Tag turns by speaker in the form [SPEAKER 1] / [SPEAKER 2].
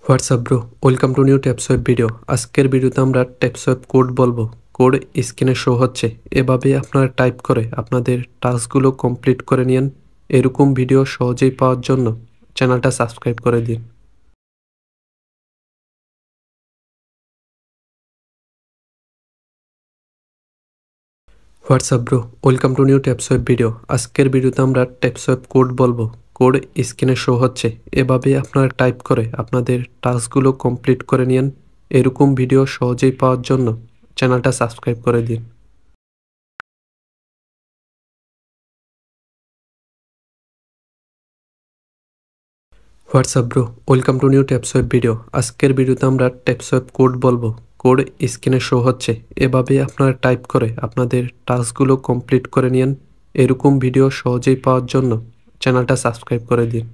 [SPEAKER 1] WhatsApp bro, welcome to new Tapswap video. আজকের ভিডিওতে আমরা ট্যাপসোয়েব কোড বলবো। কোড স্ক্রিনে শো হচ্ছে, এভাবে আপনারা টাইপ করে আপনাদের টাস্কগুলো কমপ্লিট করে নিন। এরকম ভিডিও সহজেই পাওয়ার জন্য চ্যানেলটা সাবস্ক্রাইব করে দিন। WhatsApp bro, welcome to new Tapswap video. আজকের ভিডিওতে আমরা ট্যাপসোয়েব কোড বলবো। কোড স্ক্রিনে শো হচ্ছে, এভাবে আপনারা টাইপ করে আপনাদের টাস্কগুলো কমপ্লিট করে নিন। এরকম ভিডিও সহজেই পাওয়ার জন্য চ্যানেলটা সাবস্ক্রাইব করে দিন। WhatsApp bro, welcome to new Tapswap video. আজকের ভিডিওতে আমরা ট্যাপসোয়েব কোড বলবো। কোড স্ক্রিনে শো হচ্ছে, এভাবে আপনারা টাইপ করে আপনাদের টাস্কগুলো কমপ্লিট করে নিন। এরকম ভিডিও সহজেই পাওয়ার জন্য চ্যানেলটা সাবস্ক্রাইব করে দিন।